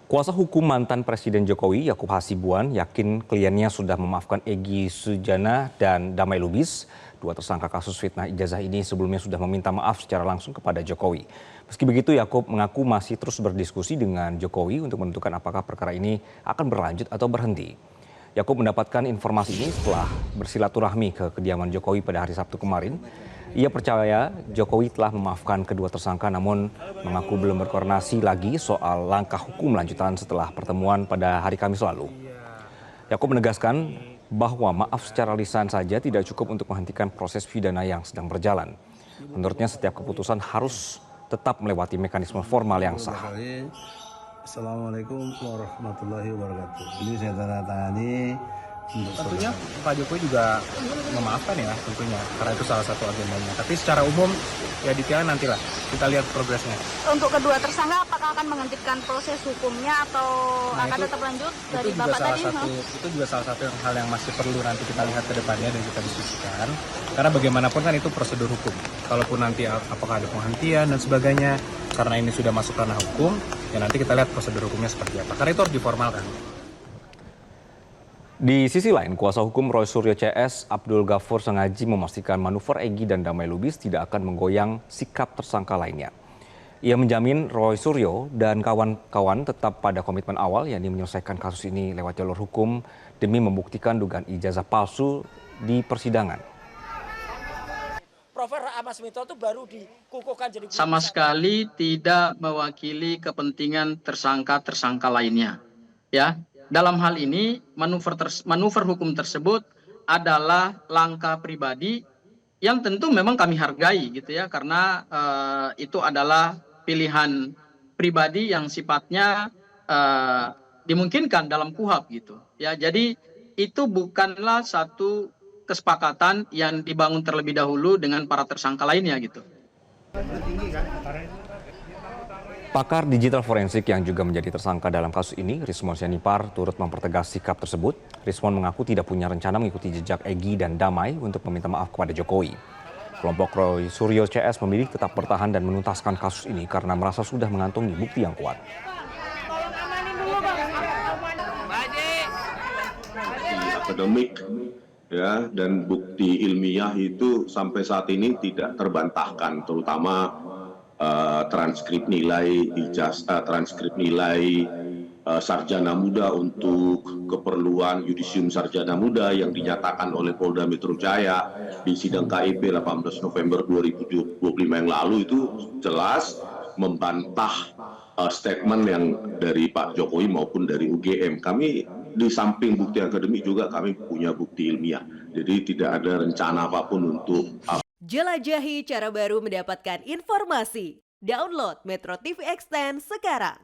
Kuasa hukum mantan Presiden Jokowi, Yakub Hasibuan, yakin kliennya sudah memaafkan Egy Sujana dan Damai Lubis. Dua tersangka kasus fitnah ijazah ini sebelumnya sudah meminta maaf secara langsung kepada Jokowi. Meski begitu, Yakub mengaku masih terus berdiskusi dengan Jokowi untuk menentukan apakah perkara ini akan berlanjut atau berhenti. Yakub mendapatkan informasi ini setelah bersilaturahmi ke kediaman Jokowi pada hari Sabtu kemarin. Ia percaya Jokowi telah memaafkan kedua tersangka namun mengaku belum berkoordinasi lagi soal langkah hukum lanjutan setelah pertemuan pada hari Kamis lalu. Yakub menegaskan bahwa maaf secara lisan saja tidak cukup untuk menghentikan proses pidana yang sedang berjalan. Menurutnya setiap keputusan harus tetap melewati mekanisme formal yang sah. Assalamualaikum warahmatullahi wabarakatuh. Ini saya tanda tangani. Tentunya Pak Jokowi juga memaafkan ya tentunya, karena itu salah satu agendanya. Tapi secara umum ya detailnya nantilah kita lihat progresnya. Untuk kedua tersangka apakah akan menghentikan proses hukumnya atau akan tetap lanjut dari itu Bapak tadi? Itu juga salah satu hal yang masih perlu nanti kita lihat ke depannya dan kita diskusikan. Karena bagaimanapun kan itu prosedur hukum. Kalaupun nanti apakah ada penghentian dan sebagainya, karena ini sudah masuk ranah hukum, ya nanti kita lihat prosedur hukumnya seperti apa. Karena itu harus diformalkan. Di sisi lain, kuasa hukum Roy Suryo CS, Abdul Ghafur Sengaji memastikan manuver Egy dan Damai Lubis tidak akan menggoyang sikap tersangka lainnya. Ia menjamin Roy Suryo dan kawan-kawan tetap pada komitmen awal, yakni menyelesaikan kasus ini lewat jalur hukum demi membuktikan dugaan ijazah palsu di persidangan. Sama sekali tidak mewakili kepentingan tersangka-tersangka lainnya. Ya, dalam hal ini manuver hukum tersebut adalah langkah pribadi yang tentu memang kami hargai gitu ya, karena itu adalah pilihan pribadi yang sifatnya dimungkinkan dalam KUHP gitu ya. Jadi itu bukanlah satu kesepakatan yang dibangun terlebih dahulu dengan para tersangka lainnya gitu. Pakar digital forensik yang juga menjadi tersangka dalam kasus ini, Rismon Sianipar, turut mempertegas sikap tersebut. Rismon mengaku tidak punya rencana mengikuti jejak Egy dan Damai untuk meminta maaf kepada Jokowi. Kelompok Roy Suryo CS memilih tetap bertahan dan menuntaskan kasus ini karena merasa sudah mengantongi bukti yang kuat. Akademik ya, dan bukti ilmiah itu sampai saat ini tidak terbantahkan, terutama transkrip nilai sarjana muda untuk keperluan yudisium sarjana muda yang dinyatakan oleh Polda Metro Jaya di sidang KIP 18 November 2025 yang lalu itu jelas membantah statement yang dari Pak Jokowi maupun dari UGM. Kami di samping bukti akademik juga kami punya bukti ilmiah. Jadi tidak ada rencana apapun untuk jelajahi cara baru mendapatkan informasi. Download Metro TV Extend sekarang.